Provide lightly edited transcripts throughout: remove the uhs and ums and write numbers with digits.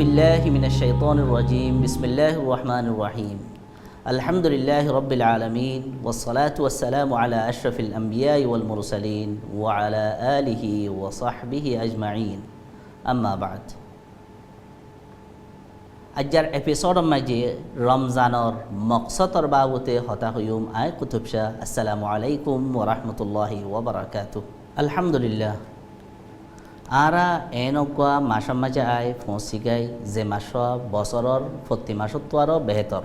بالله من الشيطان الرجيم بسم الله الرحمن الرحيم الحمد لله رب العالمين والصلاة والسلام على أشرف الأنبياء والمرسلين وعلى آله وصحبه أجمعين أما بعد আজকের এপিসোডৰ মাঝে রমজানৰ মকসদৰ বাবতে হতা হইম আই কুতুব শাহ আসসালামু আলাইকুম ওয়া রাহমাতুল্লাহি ওয়া বারাকাতুহু আলহামদুলিল্লাহ আরা এনেকুৱা মাসৰ মাঝে আই পৌঁছি গাই যে মাস বছৰৰ প্ৰতি মাসতো আৰু বেহতৰ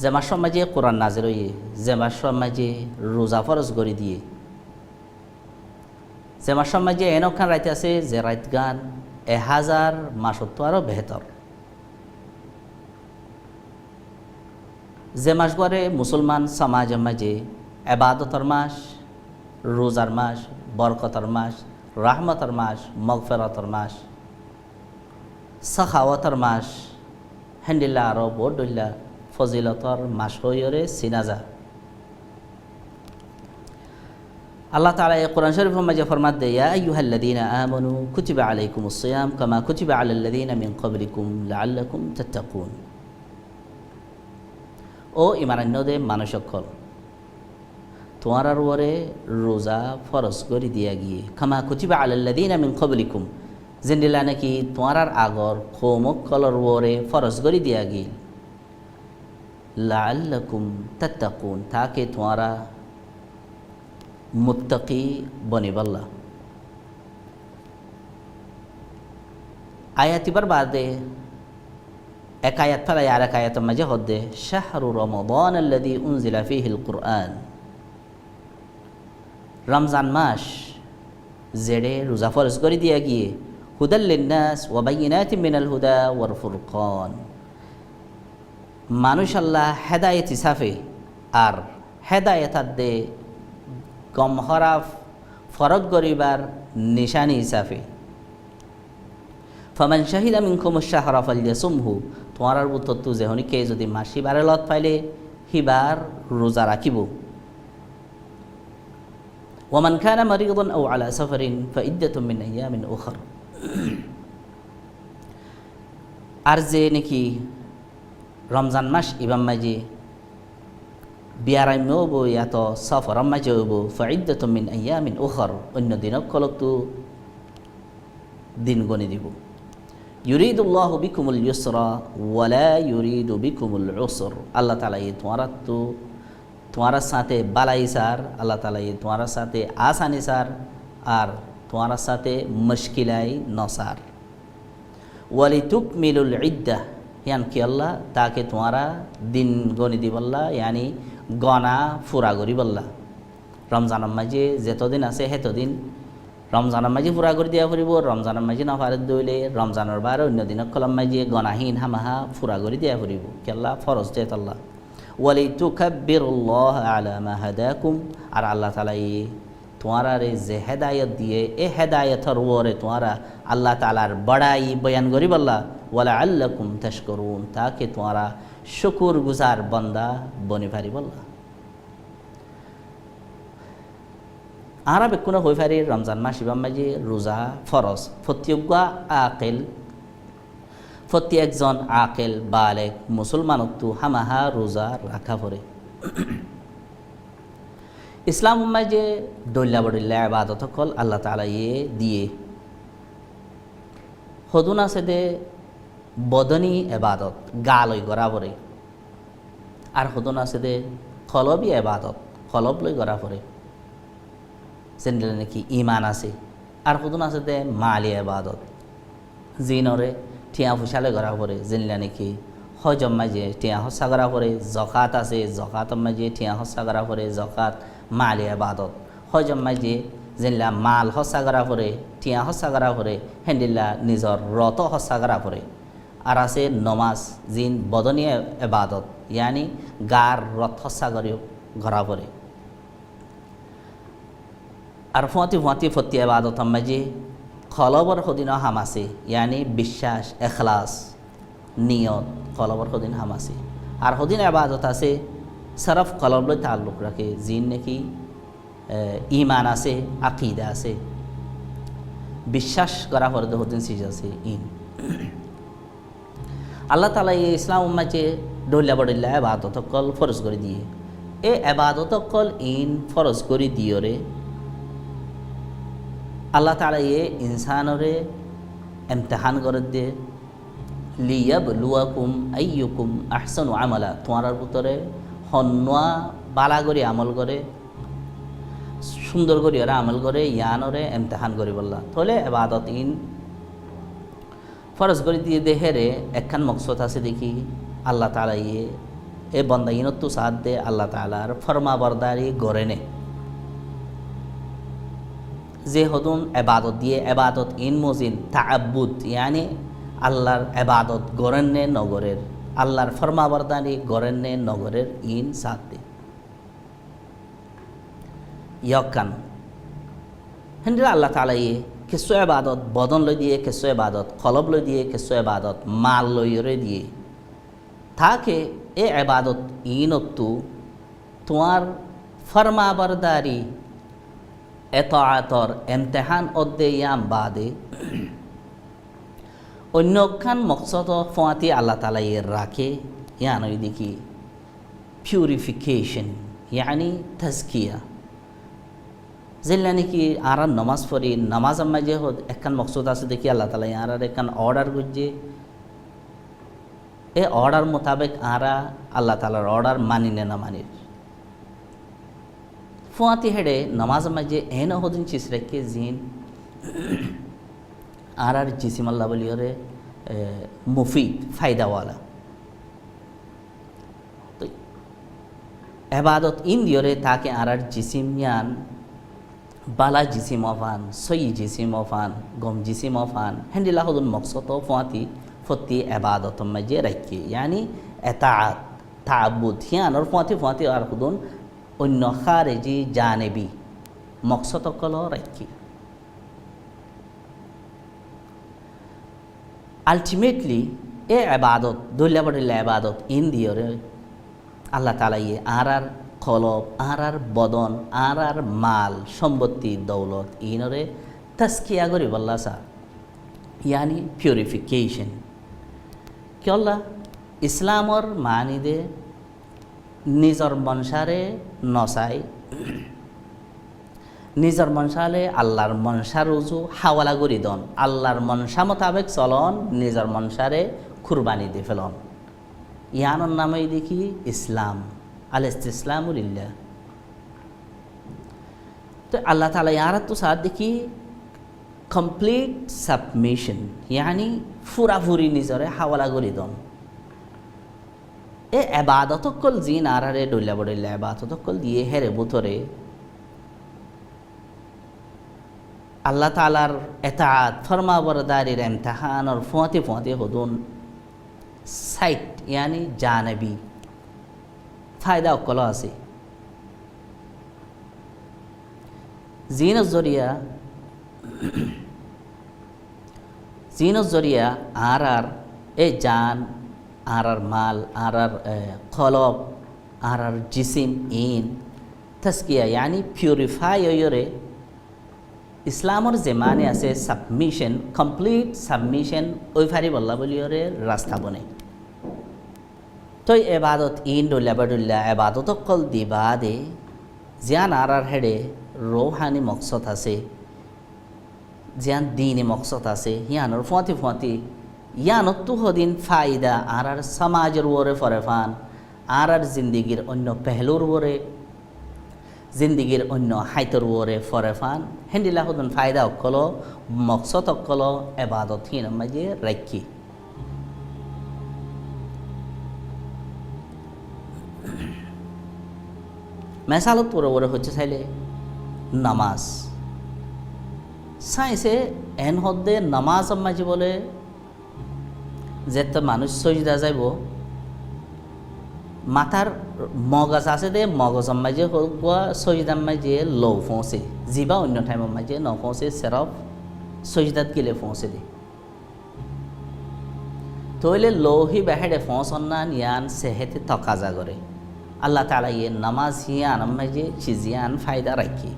যে মাসৰ মাঝে কোরআন নাজিল হয়ে যে মাসৰ মাঝে রোজা ফরজ করে দিয়ে যে মাসৰ মাঝে এনেখান রাইত আছে যে রাইত গান 1000 মাসতো আরো বেহতর যে মাস গড়ে মুসলমান সমাজের মাঝে এবাদতর মাস রোজার মাস বরকতর মাস রাহমতর মাস মগফিরাতর মাস সাখাওয়াতর মাস হেন্ডিল্লা আরো বড়ুল্লা ফজিলতর মাস হইরে সিনাজা আল্লাহ তাআলা এই কোরআন শরীফের মাঝে ফরমান দেয় ইয়া আইয়ুহাল্লাযীনা আমানু কুতিবা আলাইকুমুস সিয়াম কামা কুতিবা আলাল্লাযীনা মিন ক্বাবলিকুম লাআল্লাকুম তাত্তাকুন ও ঈমানান্যদে মানুষ সকল তোমার উপরে রোজা ফরজ করে দিয়া গিয়ে কামা কুতিবা আলাল্লাযীনা মিন ক্বাবলিকুম জিন্দিলা নাকি তোমার আগর কওমকলর উপরে ফরজ করে দিয়া গিয়ে লাআল্লাকুম তাত্তাকুন তাকে তোমারা মুত্তাকি বনিবাল্লা আয়াতিবার বাদে এক আয়াত ফেলাই আর এক আয়াতের মাঝে হদ্দে শাহরু রমাদান আল্লাযী উনজিলা ফীহিল কুরআন রমজান মাস জেড়ে রোজা ফরজ করে দিয়া গিয়ে হুদাল লিন্নাস ওয়া বাইয়িনাতিন মিনাল হুদা ওয়াল ফুরকান মানুষ আল্লাহ হেদায়েত হিসাবে আর হেদায়েত দে গমহরাফ ফরক গরিবার নিশানি হিসাবে ফমান শাহিদা মিনকুমুশ শাহরা ফালইয়াসুমহু তোমার উত্তর তু যেহনিকে যদি মাসি বারে লত পাইলে হিবার রোজা রাখিব ওয়ামান কানা মারিদান আও আলা সাফারিন ফাইদ্দাতুম মিন আইয়ামিন উখর আর যে নাকি রমজান মাস ইবাম মাঝে বিয়ারাইমেও হবো ইয়াত সফর মাঝে হইব ফাইদ্দাতুম মিন আইয়ামিন উখর অন্য দিনক কলকতো দিন গণি দিব ইউরিদুল্লাহু বিকুমুল ইউসরা ওয়ালা ইউরিদু বিকুমুল উসর আল্লাহ তাআলা ये तुम्हारा साथे बालाई सार अल्लाह ताला ये तुम्हारा साथे आसानी सार और तुम्हारा साथे मुश्किलाई नसार वाली तुकमिलुल इद्दा यानी कि अल्लाह ताकि तुम्हारा दिन गणि दिबल्ला यानी गना ফুরা করি বল্লা রমজানের মাঝে যেত দিন আছে হেত দিন রমজানের মাঝে ফুরা করে দিয়া ফুরিব রমজানের মাঝে না ফারে দইলে রমজানের বার অন্য দিন কলম মাঝে গনাহীন হামাহা ফুরা করে দিয়া ফুরিব কি আল্লাহ ফরজ দেত আল্লাহ ওয়ালিতুকাব্বিরুল্লাহ আলা মা হাদাকুম আর আল্লাহ তাআলা তোমারা রে যে হেদায়েত দিয়ে এ হেদায়েতর উপরে তোমারা আল্লাহ তাআলার বড়াই বয়ান করি বল্লা ওয়ালা আল্লাকুম তাশকুরুন তাকে তোমারা শুকর গুজার বান্দা বনি পারি বল্লা আরা বেকুনা হই পারি রমজান মাস ইবাম মাঝে রোজা ফরজ ফতিয়গা আকিল প্রতি একজন আকেল বালেক মুসলমানকতো হামাহা রোজা রাখা পড়ে ইসলাম মাঝে দল্লা বড়িল্লা ইবাদত কল আল্লাহ তাআলা দিয়ে হদুন আছে দে বদনী ইবাদত গালই গড়া পড়ে আর হদুন আছে দে কলবি ইবাদত কলব লই গড়া পড়ে যেন নাকি ঈমান আছে আর হদুন আছে দে মালি ইবাদত জিনরে টিয়া ফুসালে গড়া পড়ে যেনলা নাকি হজম মাঝে টিয়া হসা গড়া পড়ে জকাত আছে জকাতর মাঝে টিয়া হসা গড়া পড়ে জকাত মালি ইবাদত হজম মাঝে যেনলা মাল হসা গড়া পড়ে টিয়া হসা গড়া পড়ে হেন্ডিল্লা নিজর রত হসা গড়া পড়ে আর আছে নমাজ জিন বদনী ইবাদত ইয়ানি গার রত হসা গড়া পড়ে আর ফুয়াতি ফতি ইবাদতর মাঝে কলবর সদিন হাম আছে ইয়ানি বিশ্বাস এখলাস নিয়ত কলবর সদিন হাম আছে আর সদিন ইবাদত আছে সরফ কলব লৈ তাল্লুক রাখে জিন নাকি ঈমান আছে আকিদা আছে বিশ্বাস করা পরে হতেন সিজ আছে ইন আল্লাহ তালা এই ইসলাম মাঝে ডল্লা বডল্লা এবাদত কল ফরজ করে দিয়ে এ এবাদত কল ইন ফরজ করে দিও রে আল্লাহ তালা এ ইনসানরে এমতেহান করে দিয়ে লিয়াবলুয়াকুম আইয়ুকুম আহসানু আমালা তোমার ভিতরে হন্যা বালা করে আমল করে সুন্দর করে ওরা আমল করে ইয়ানরে এমতেহান করে বললা তাহলে এবাদত ইন ফরজ করে দিয়ে দেহেরে একখান মকসদ আছে দেখি আল্লাহ তালা ইয়ে এ বন্দা ইনত্তু সাথ দে আল্লাহ তালার ফরমা বরদারি গড়ে নে যে হদুন এবাদত দিয়ে এবাদত ইন মজিন তাআব্বুদ ইয়ানি আল্লাহর এবাদত গড়েন নে নগরের আল্লাহর ফরমা বরদারি গড়েন নে নগরের ইন সাথ দে ইয়কান হেন্দ্রা আল্লাহ তালা ইয়ে কিছু এবাদত বদন লই দিয়ে কিছু এবাদত কলব লই দিয়ে কিছু এবাদত মাল লইরে দিয়ে থাকে এ এবাদত ইনত্তু তোমার ফরমাবরদারি এতআতর এমতেহান অদ্দে ইয়াম বাদে অন্যখান মকসদ ফোয়াতি আল্লাহ তালা এর রাখে ইয়ানই দেখি পিউরিফিকেশন ইয়ানি তাজকিয়া যেলা নাকি আর নমাজ পড়ি নামাজ আম্মা যে একখান মকসদ আছে দেখি আল্লাহ তালা আর একখান অর্ডার করছে এ অর্ডার মোতাবেক আরা আল্লাহ তালার অর্ডার মানি নে না মানির ফুয়াতি হেডে নামাজ আম্মা যে এন হদিন চিস রেখে জিন আর জিসিম আল্লাহ বলি ওরে মুফিদ ফায়দাওয়ালা তো এবাদত ইন দিওরে তাকে আর জিসিম ইয়ান বালা জিসিম অফান সই জিসিম অফান গম জিসিম অফান হেন্ডিলা হদুন মকসদ ফুয়াতি ফতি এবাদত মাঝে রাখি ইয়ানি এতাআত তাআব্বুদ হিয়ানর ফুয়াতি আর হদুন অন্য খারেজি জানেবি মকসদ কল রাখি আলটিমেটলি এ এবাদত দলিয়া বডিল্লা এবাদত ইন দিওরে আল্লাহ তালা ইয়ে আর কলব আর বদন আর মাল সম্পত্তি দৌলত ইনরে তাস্কিয়া করি বললা সা ইয়ানি পিউরিফিকেশন কিয়ল্লা ইসলামর মানিদে নিজর মনসারে নচাই নিজর মনসালে আল্লাহর মনসার রুজু হাওয়ালা করি দন আল্লাহর মনসা মোতাবেক চলন নিজর মনসারে কুরবানি দি ফেলন ইয়ানোর নামেই দেখি ইসলাম আল ইসলামুলিল্লাহ তো আল্লাহ তালা ইয়ার তো সাথ দেখি কমপ্লিট সাবমিশন ইয়ানি ফুরাফুরি নিজরে হাওয়ালা করি দন এ এবাদতকল জিন আরারে ডইলা বডইলা এবাদতকল দিয়ে হেরে বুতরে আল্লাহ তালার এতাআত ফরমাবরদারির ইমতিহানর ফুয়াতি হদুন সাইট ইয়ানি জানবি ফায়দা অকল আছে জিনের জরিয়া আর এ জান আর মাল আর কলব আর জিসিম ইন তাস্কিয়া ইয়ানি পিউরিফাই হইরে ইসলামর যে মানে আছে সাবমিশন কমপ্লিট সাবমিশন ওই ফারি বল্লা বলি ওরে রাস্তা বনে তো এবাদত ইন ডুল্লা এবাদত কল দিবা দে জিয়ান আর হেডে রৌহানি মকসদ আছে জিয়ান দিনে মকসদ আছে ইয়ানোর ফুয়াতি ইয়ানত হদিন ফায়দা আর সমাজের ওরে ফরেফান আর জিন্দিগির অন্য পেহলুর ওরে জিন্দিগির অন্য হাইতর ওরে ফরেফান হেন্ডিলা হদুন ফায়দা অকল মকসদ অকল এবাদত হিন মাঝে রাখি মেসালত ওরে হচ্ছে চাইলে নামাজ সাইসে এন হদ্দে নামাজ মাঝে বলে যেতে মানুষ সজদা যাইব মাথার মগজ আছে দে মগজ মাঝে হোক সজদার মাঝে লৌ পৌঁছে যিবা অন্য টাইমের মাঝে ন পৌঁছে সেরফ সজদাত গেলে পৌঁছে দে তইলে লৌহি বেহেডে পৌঁছন না ইয়ান সেহেতে তকাজা করে আল্লাহ তালা ইয়ে নামাজ হিয়ান মাঝে চিজিয়ান ফায়দা রাখি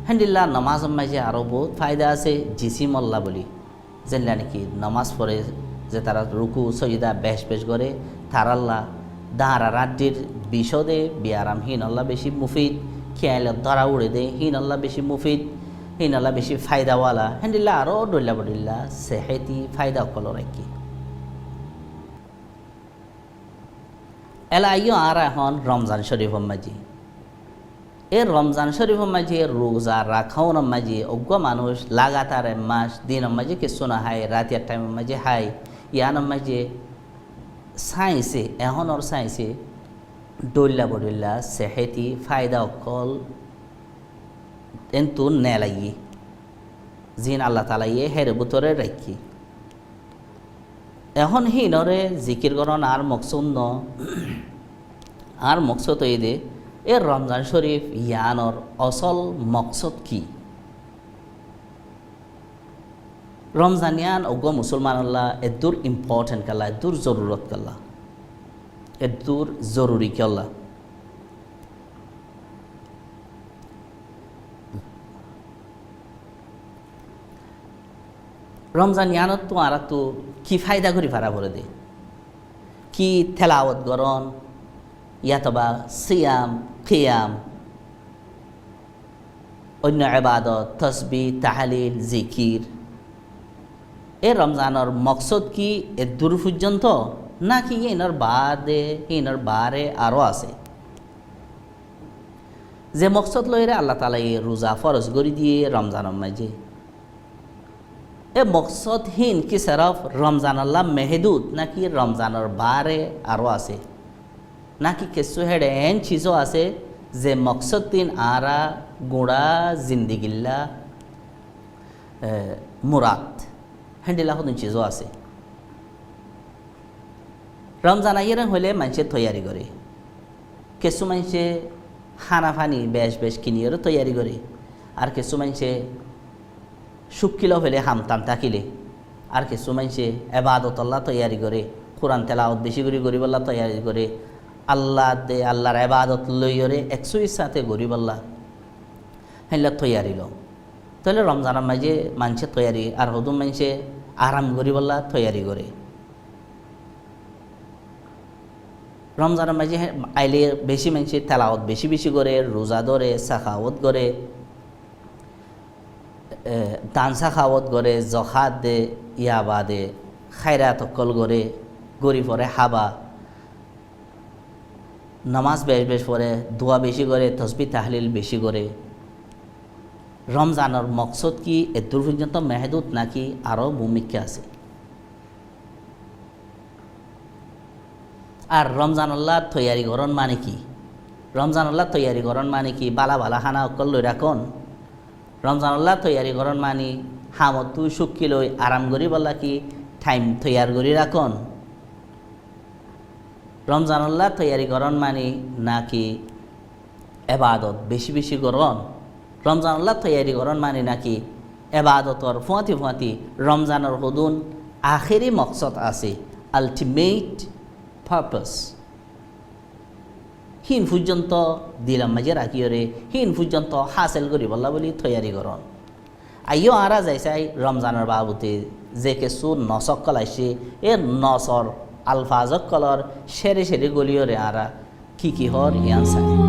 হেন্দিল্লা নমাজ মাঝে আরও বহুত ফায়দা আছে জিসি মল্লা বলি যেনলা নাকি নমাজ পড়ে যে তারা রুকু সজিদা বেশ বেশ করে থারাল্লা দাঁড়া রাড্ডির বিশদে বিয়ারাম হিনল্লা বেশি মুফিদ খেয়াল ধরা উড়ে দে হিনল্লা বেশি মুফিদ হিনল্লা বেশি ফায়দাওয়ালা হেন্দিল্লা আরও ডল্লা বডিল্লা সেহেতি ফায়দা কল রাখি এলা আইও আর এখন রমজান শরীফ মাঝি এ রমজান শরীফ মাঝে রোজা রাখাও মাঝে অজ্ঞ মানুষ লাগাতার মাস দিন মাঝে কিছু না হাই রাতের টাইম মাঝে হাই ইয়ান মাঝে সাইন্সে এখনর সাইন্সে ডল্লা বডল্লা সেহেতি ফায়দা অকল কিন্তু নেলাইয়ে জিন আল্লাহ তালা ইয়ে হের বুতরে রাখি এখন হিনরে জিকির করন আর মকসুদ ন আর মকসদ এই দে এর রমজান শরীফ ইয়ানর অসল মকসদ কি রমজান ইয়ান অজ্ঞ মুসলমান আল্লাহ এদুর ইম্পর্টেন্ট কাল্লা এদুর জরুরত কাল্লা এদুর জরুরি কাল্লা রমজান ইয়ানত তো আর তো কি ফায়দা করি ফারা ভরে দে কি তেলাওয়াত গরন ইয়াতবা সিয়াম খিয়াম অন্য ইবাদত তসবিহ তাহলিল জিকির এ রমজানের মকসদ কি এ দূর পর্যন্ত নাকি এনার বাদে এনার বারে আরও আছে যে মকসদ লইরে আল্লাহ তালা এ রোজা ফরজ করে দিয়ে রমজানের মাঝে এ মকসদহীন কি সেরফ রমজান আল্লাহ মেহদুদ নাকি রমজানের বারে আরও আছে নাকি কিছু হেডে এন চিজও আছে যে মকসদ তিন আরা গোড়া জিন্দিগিল্লা মুরাদ হ্যান্ডিলা হতুন চিজও আছে রমজান আইয়ের হলে মানুষে তৈয়ারি করে কিছু মানুষে খানা ফানি বেশ বেশ কিনিয়েরও তৈয়ারি করে আর কিছু মানুষে শুকিল হলে হামতাম থাকিলে আর কিছু মানুষে এবাদতল্লাহ তৈয়ারি করে কোরআন তেলাওয়াত বেশি করে গরিবল্লাহ তৈয়ারি করে আল্লাহ দে আল্লাহর এবাদত লইরে একশোর সাথে গরিবল্লাহ হেলা তৈয়ারি লো তাহলে রমজানের মাঝে মানুষের তৈয়ারি আর হদুম মানুষে আরাম গরিবল্লাহ তৈয়ারি করে রমজানের মাঝে আইলে বেশি মানুষের তেলাওয়াত বেশি বেশি করে রোজা ধরে সাখাওয়াত করে দান সাখাওয়াত করে জখাত দে ইয়াবা দে খায়রাত অকল করে গরিব পরে হাবা নামাজ বেশ বেশ পড়ে দোয়া বেশি করে তসবিহ তাহলিল বেশি করে রমজানের মকসদ কি এদূর পর্যন্ত মেহদুদ নাকি আরও ভূমিকা আছে আর রমজান আল্লাহ তৈয়ারি করন মানে কি রমজান আল্লাহ তৈয়ারি করন মানে কি বালা বালা হানা অকল লই রাখন রমজান আল্লাহ তৈয়ারি করন মানে হামত তুই শুকি লই আরাম করি বললা কি টাইম তৈয়ার করি রাখন রমজান আল্লাহ তৈয়ারি করন মানে নাকি এবাদত বেশি বেশি করন রমজান আল্লাহ তৈয়ারি করন মানে নাকি এবাদতর ফুয়াতি ফুয়াতি রমজানের হদুন আখেরি মকসদ আছে আলটিমেট পারপাস হিন পর্যন্ত দিলাম মাঝে রাখিওরে হিন পর্যন্ত হাসিল করি বললা বলি তৈয়ারি করন আইও আরা যাইছাই রমজানের বাবুতে যে কিছু নসক কলাইছে এ নসর আলফাজক কলর সেরে সেরে গলিওরে আরা কি হর ইয়ান চাই